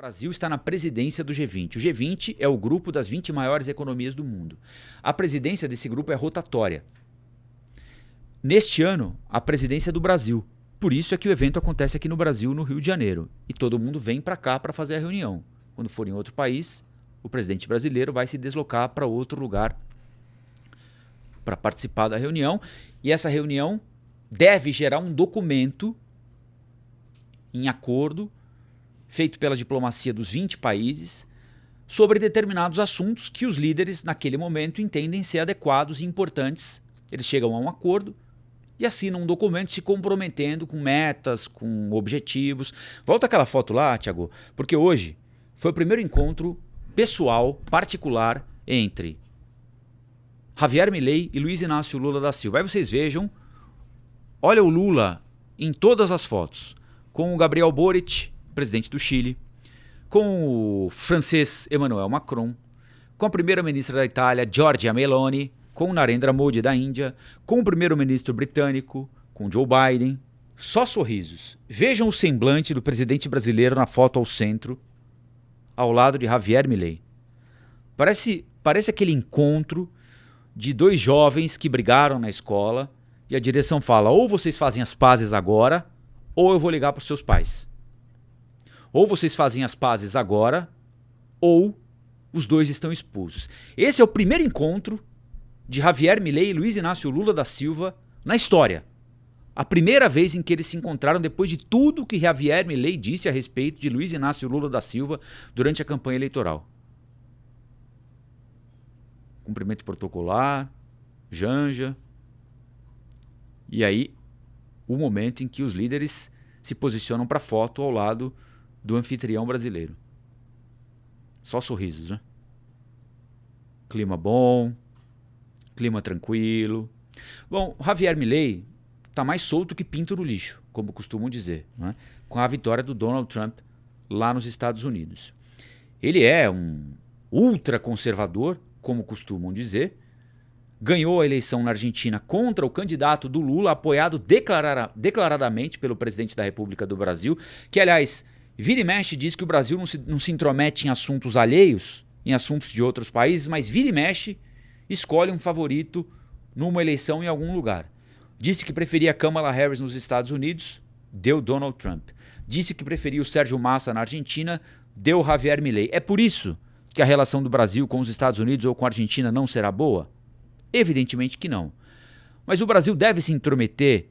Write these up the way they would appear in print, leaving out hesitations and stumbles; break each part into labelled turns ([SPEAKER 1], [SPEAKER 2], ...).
[SPEAKER 1] Brasil está na presidência do G20. O G20 é o grupo das 20 maiores economias do mundo. A presidência desse grupo é rotatória. Neste ano, a presidência é do Brasil. Por isso é que o evento acontece aqui no Brasil, no Rio de Janeiro. E todo mundo vem para cá para fazer a reunião. Quando for em outro país, o presidente brasileiro vai se deslocar para outro lugar para participar da reunião. E essa reunião deve gerar um documento em acordo feito pela diplomacia dos 20 países, sobre determinados assuntos que os líderes, naquele momento, entendem ser adequados e importantes. Eles chegam a um acordo e assinam um documento se comprometendo com metas, com objetivos. Volta aquela foto lá, Thiago, porque hoje foi o primeiro encontro pessoal, particular, entre Javier Milei e Luiz Inácio Lula da Silva. Aí vocês vejam, olha o Lula em todas as fotos, com o Gabriel Boric, presidente do Chile, com o francês Emmanuel Macron, com a primeira-ministra da Itália, Giorgia Meloni, com o Narendra Modi da Índia, com o primeiro-ministro britânico, com Joe Biden. Só sorrisos. Vejam o semblante do presidente brasileiro na foto ao centro, ao lado de Javier Milei. Parece aquele encontro de dois jovens que brigaram na escola e a direção fala: ou vocês fazem as pazes agora, ou eu vou ligar para os seus pais. Ou vocês fazem as pazes agora, ou os dois estão expulsos. Esse é o primeiro encontro de Javier Milei e Luiz Inácio Lula da Silva na história. A primeira vez em que eles se encontraram depois de tudo que Javier Milei disse a respeito de Luiz Inácio Lula da Silva durante a campanha eleitoral. Cumprimento protocolar, janja. E aí, o momento em que os líderes se posicionam para foto ao lado do anfitrião brasileiro. Só sorrisos, né? Clima bom, clima tranquilo. Bom, Javier Milei está mais solto que pinto no lixo, como costumam dizer, né? Com a vitória do Donald Trump lá nos Estados Unidos. Ele é um ultraconservador, como costumam dizer, ganhou a eleição na Argentina contra o candidato do Lula, apoiado declaradamente pelo presidente da República do Brasil, que, aliás, vira e mexe diz que o Brasil não se intromete em assuntos alheios, em assuntos de outros países, mas vira e mexe escolhe um favorito numa eleição em algum lugar. Disse que preferia Kamala Harris nos Estados Unidos, deu Donald Trump. Disse que preferia o Sérgio Massa na Argentina, deu Javier Milei. É por isso que a relação do Brasil com os Estados Unidos ou com a Argentina não será boa? Evidentemente que não. Mas o Brasil deve se intrometer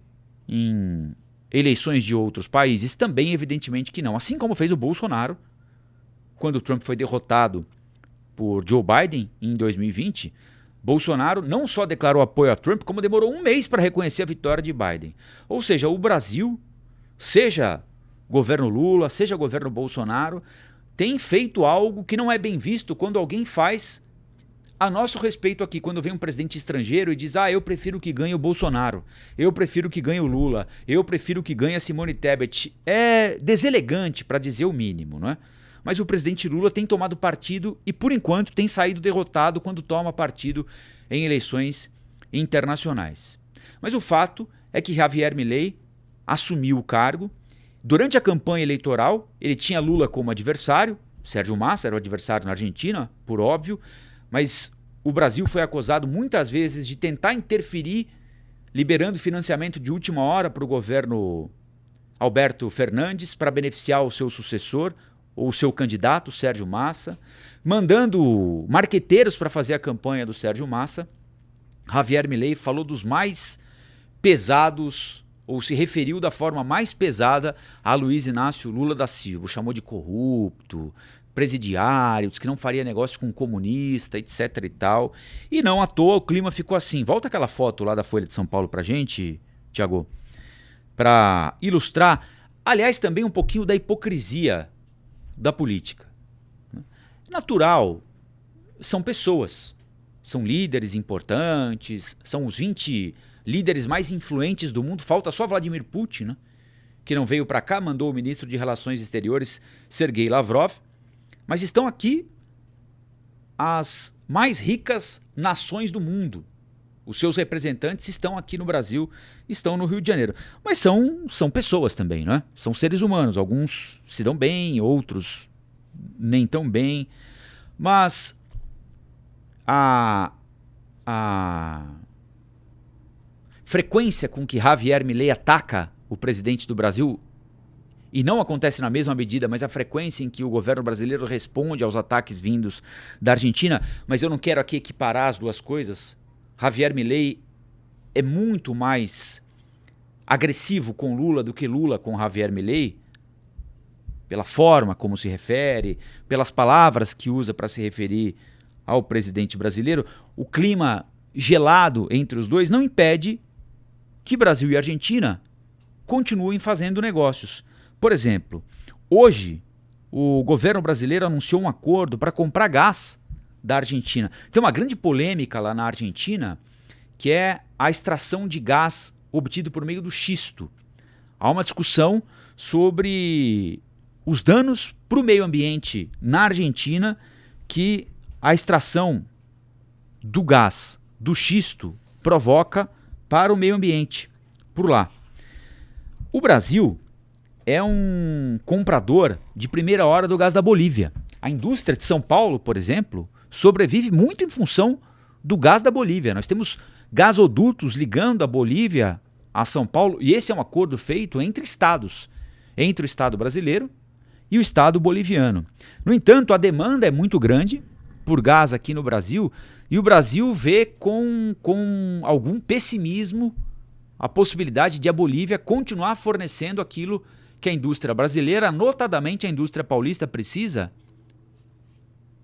[SPEAKER 1] em eleições de outros países? Também evidentemente que não. Assim como fez o Bolsonaro, quando o Trump foi derrotado por Joe Biden em 2020, Bolsonaro não só declarou apoio a Trump, como demorou um mês para reconhecer a vitória de Biden. Ou seja, o Brasil, seja governo Lula, seja governo Bolsonaro, tem feito algo que não é bem visto quando alguém faz a nosso respeito aqui, quando vem um presidente estrangeiro e diz: eu prefiro que ganhe o Bolsonaro, eu prefiro que ganhe o Lula, eu prefiro que ganhe a Simone Tebet. É deselegante, para dizer o mínimo, não é? Mas o presidente Lula tem tomado partido e, por enquanto, tem saído derrotado quando toma partido em eleições internacionais. Mas o fato é que Javier Milei assumiu o cargo. Durante a campanha eleitoral, ele tinha Lula como adversário, Sérgio Massa era o adversário na Argentina, por óbvio, mas o Brasil foi acusado muitas vezes de tentar interferir, liberando financiamento de última hora para o governo Alberto Fernandes para beneficiar o seu sucessor, ou o seu candidato, Sérgio Massa, mandando marqueteiros para fazer a campanha do Sérgio Massa. Javier Milei falou dos mais pesados, ou se referiu da forma mais pesada a Luiz Inácio Lula da Silva. O chamou de corrupto, presidiário, disse que não faria negócio com comunista, etc e tal. E não à toa o clima ficou assim. Volta aquela foto lá da Folha de São Paulo pra gente, Thiago, para ilustrar, aliás, também um pouquinho da hipocrisia da política. Natural, são pessoas, são líderes importantes, são os 20 líderes mais influentes do mundo. Falta só Vladimir Putin, né? Que não veio para cá, mandou o ministro de Relações Exteriores, Sergei Lavrov. Mas estão aqui as mais ricas nações do mundo. Os seus representantes estão aqui no Brasil, estão no Rio de Janeiro. Mas são pessoas também, não é? São seres humanos. Alguns se dão bem, outros nem tão bem. Mas a frequência com que Javier Milei ataca o presidente do Brasil, e não acontece na mesma medida, mas a frequência em que o governo brasileiro responde aos ataques vindos da Argentina, mas eu não quero aqui equiparar as duas coisas. Javier Milei é muito mais agressivo com Lula do que Lula com Javier Milei, pela forma como se refere, pelas palavras que usa para se referir ao presidente brasileiro. O clima gelado entre os dois não impede que Brasil e Argentina continuem fazendo negócios. Por exemplo, hoje o governo brasileiro anunciou um acordo para comprar gás da Argentina. Tem uma grande polêmica lá na Argentina, que é a extração de gás obtido por meio do xisto. Há uma discussão sobre os danos para o meio ambiente na Argentina que a extração do gás do xisto provoca para o meio ambiente por lá. O Brasil é um comprador de primeira hora do gás da Bolívia. A indústria de São Paulo, por exemplo, sobrevive muito em função do gás da Bolívia. Nós temos gasodutos ligando a Bolívia a São Paulo, e esse é um acordo feito entre estados, entre o estado brasileiro e o estado boliviano. No entanto, a demanda é muito grande por gás aqui no Brasil, e o Brasil vê com algum pessimismo a possibilidade de a Bolívia continuar fornecendo aquilo que a indústria brasileira, notadamente a indústria paulista, precisa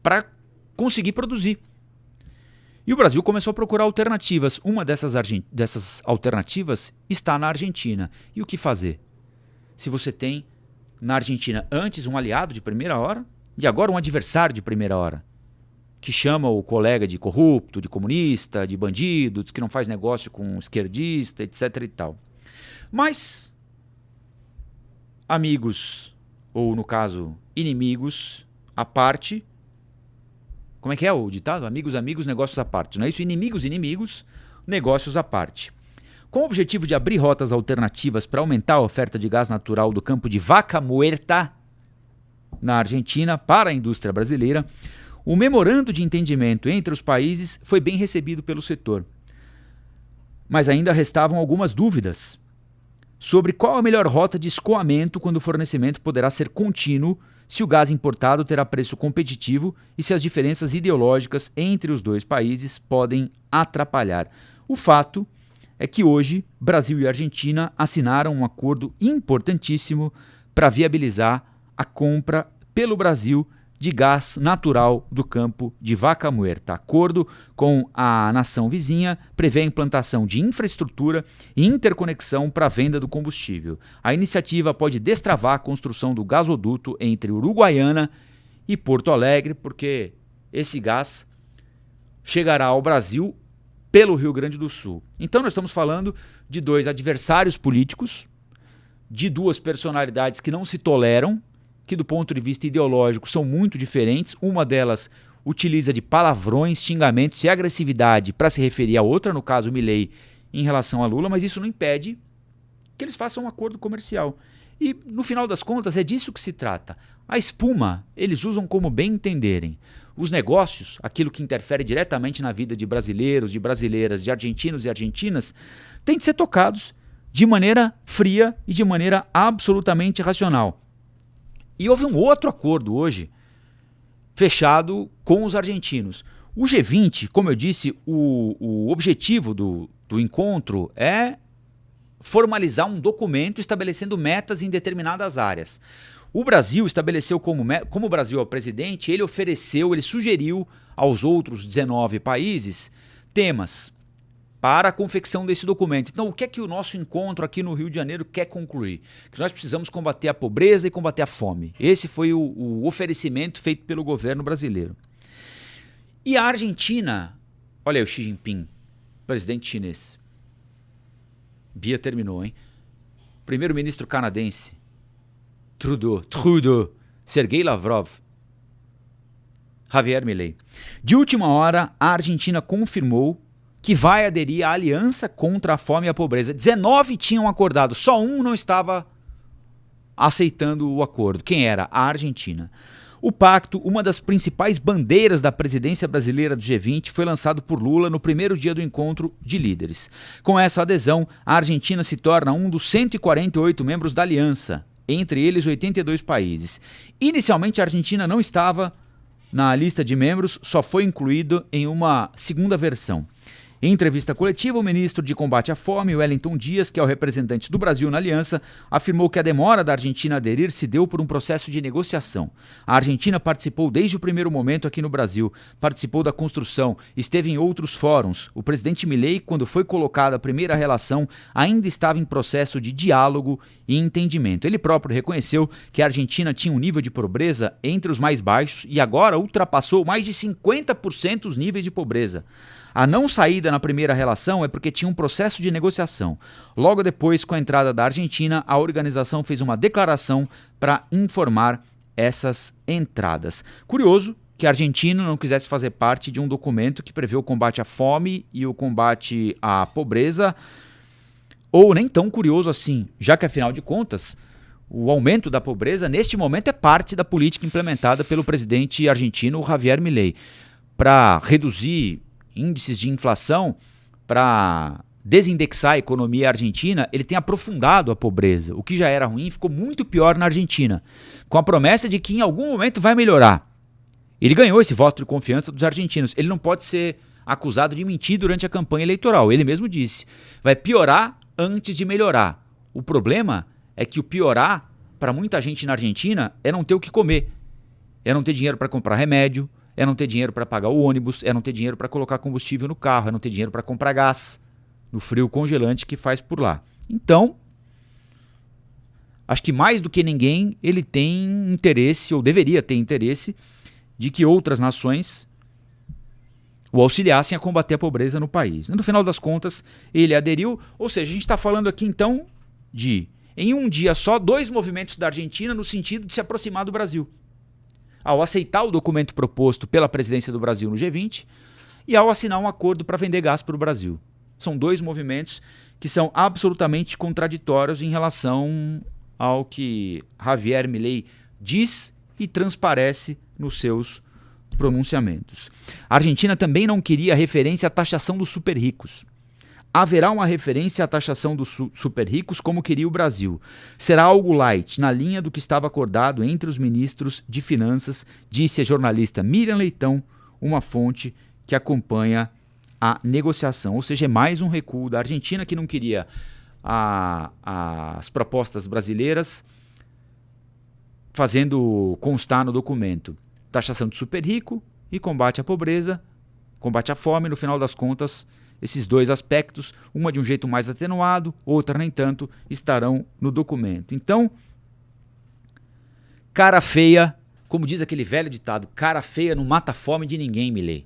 [SPEAKER 1] para conseguir produzir. E o Brasil começou a procurar alternativas. Uma dessas alternativas está na Argentina. E o que fazer? Se você tem na Argentina antes um aliado de primeira hora e agora um adversário de primeira hora, que chama o colega de corrupto, de comunista, de bandido, que não faz negócio com esquerdista, etc. e tal. Mas amigos, ou no caso, inimigos à parte. Como é que é o ditado? Amigos, amigos, negócios à parte. Não é isso? Inimigos, inimigos, negócios à parte. Com o objetivo de abrir rotas alternativas para aumentar a oferta de gás natural do campo de Vaca Muerta, na Argentina, para a indústria brasileira, o memorando de entendimento entre os países foi bem recebido pelo setor. Mas ainda restavam algumas dúvidas sobre qual a melhor rota de escoamento quando o fornecimento poderá ser contínuo, se o gás importado terá preço competitivo e se as diferenças ideológicas entre os dois países podem atrapalhar. O fato é que hoje Brasil e Argentina assinaram um acordo importantíssimo para viabilizar a compra pelo Brasil de gás natural do campo de Vaca Muerta. Acordo com a nação vizinha prevê a implantação de infraestrutura e interconexão para a venda do combustível. A iniciativa pode destravar a construção do gasoduto entre Uruguaiana e Porto Alegre, porque esse gás chegará ao Brasil pelo Rio Grande do Sul. Então nós estamos falando de dois adversários políticos, de duas personalidades que não se toleram, que do ponto de vista ideológico são muito diferentes. Uma delas utiliza de palavrões, xingamentos e agressividade para se referir a outra, no caso Milei, em relação a Lula, mas isso não impede que eles façam um acordo comercial. E, no final das contas, é disso que se trata. A espuma, eles usam como bem entenderem. Os negócios, aquilo que interfere diretamente na vida de brasileiros, de brasileiras, de argentinos e argentinas, têm de ser tocados de maneira fria e de maneira absolutamente racional. E houve um outro acordo hoje, fechado com os argentinos. O G20, como eu disse, o objetivo do encontro é formalizar um documento estabelecendo metas em determinadas áreas. O Brasil estabeleceu como o Brasil é o presidente, ele sugeriu aos outros 19 países temas para a confecção desse documento. Então, o que é que o nosso encontro aqui no Rio de Janeiro quer concluir? Que nós precisamos combater a pobreza e combater a fome. Esse foi o oferecimento feito pelo governo brasileiro. E a Argentina, olha aí o Xi Jinping, presidente chinês. Bia terminou, hein? Primeiro-ministro canadense, Trudeau, Sergei Lavrov, Javier Milei. De última hora, a Argentina confirmou que vai aderir à aliança contra a fome e a pobreza. 19 tinham acordado, só um não estava aceitando o acordo. Quem era? A Argentina. O pacto, uma das principais bandeiras da presidência brasileira do G20, foi lançado por Lula no primeiro dia do encontro de líderes. Com essa adesão, a Argentina se torna um dos 148 membros da aliança, entre eles 82 países. Inicialmente, a Argentina não estava na lista de membros, só foi incluído em uma segunda versão. Em entrevista coletiva, o ministro de Combate à Fome, Wellington Dias, que é o representante do Brasil na aliança, afirmou que a demora da Argentina a aderir se deu por um processo de negociação. A Argentina participou desde o primeiro momento aqui no Brasil, participou da construção, esteve em outros fóruns. O presidente Milei, quando foi colocada a primeira relação, ainda estava em processo de diálogo e entendimento. Ele próprio reconheceu que a Argentina tinha um nível de pobreza entre os mais baixos e agora ultrapassou mais de 50% os níveis de pobreza. A não saída na primeira relação é porque tinha um processo de negociação. Logo depois, com a entrada da Argentina, a organização fez uma declaração para informar essas entradas. Curioso que a Argentina não quisesse fazer parte de um documento que prevê o combate à fome e o combate à pobreza, ou nem tão curioso assim, já que, afinal de contas, o aumento da pobreza, neste momento, é parte da política implementada pelo presidente argentino Javier Milei. Para reduzir índices de inflação, para desindexar a economia argentina, ele tem aprofundado a pobreza. O que já era ruim ficou muito pior na Argentina, com a promessa de que em algum momento vai melhorar. Ele ganhou esse voto de confiança dos argentinos. Ele não pode ser acusado de mentir durante a campanha eleitoral. Ele mesmo disse, vai piorar antes de melhorar. O problema é que o piorar, para muita gente na Argentina, é não ter o que comer, é não ter dinheiro para comprar remédio, é não ter dinheiro para pagar o ônibus, é não ter dinheiro para colocar combustível no carro, é não ter dinheiro para comprar gás no frio congelante que faz por lá. Então, acho que mais do que ninguém, ele tem interesse, ou deveria ter interesse, de que outras nações o auxiliassem a combater a pobreza no país. No final das contas, ele aderiu, ou seja, a gente está falando aqui então de, em um dia só, 2 movimentos da Argentina no sentido de se aproximar do Brasil. Ao aceitar o documento proposto pela presidência do Brasil no G20 e ao assinar um acordo para vender gás para o Brasil. São 2 movimentos que são absolutamente contraditórios em relação ao que Javier Milei diz e transparece nos seus pronunciamentos. A Argentina também não queria referência à taxação dos super ricos. Haverá uma referência à taxação dos super ricos como queria o Brasil. Será algo light, na linha do que estava acordado entre os ministros de Finanças, disse a jornalista Miriam Leitão, uma fonte que acompanha a negociação. Ou seja, é mais um recuo da Argentina, que não queria as propostas brasileiras fazendo constar no documento taxação do super rico e combate à pobreza, combate à fome. No final das contas, esses 2 aspectos, uma de um jeito mais atenuado, outra nem tanto, estarão no documento. Então, cara feia, como diz aquele velho ditado, cara feia não mata a fome de ninguém, Milei.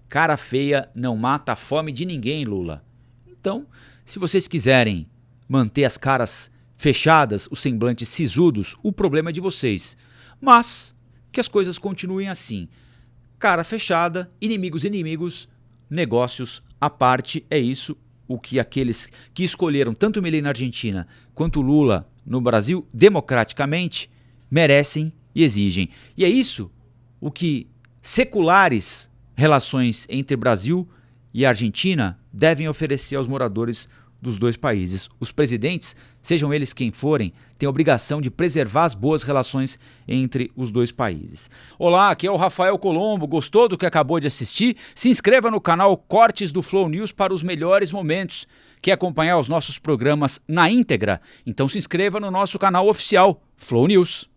[SPEAKER 1] Cara feia não mata a fome de ninguém, Lula. Então, se vocês quiserem manter as caras fechadas, os semblantes sisudos, o problema é de vocês. Mas que as coisas continuem assim. Cara fechada, inimigos, negócios à parte, é isso o que aqueles que escolheram tanto o Milei na Argentina quanto o Lula no Brasil, democraticamente, merecem e exigem. E é isso o que seculares relações entre Brasil e Argentina devem oferecer aos moradores dos 2 países. Os presidentes, sejam eles quem forem, têm a obrigação de preservar as boas relações entre os 2 países. Olá, aqui é o Rafael Colombo. Gostou do que acabou de assistir? Se inscreva no canal Cortes do Flow News para os melhores momentos. Quer acompanhar os nossos programas na íntegra? Então se inscreva no nosso canal oficial, Flow News.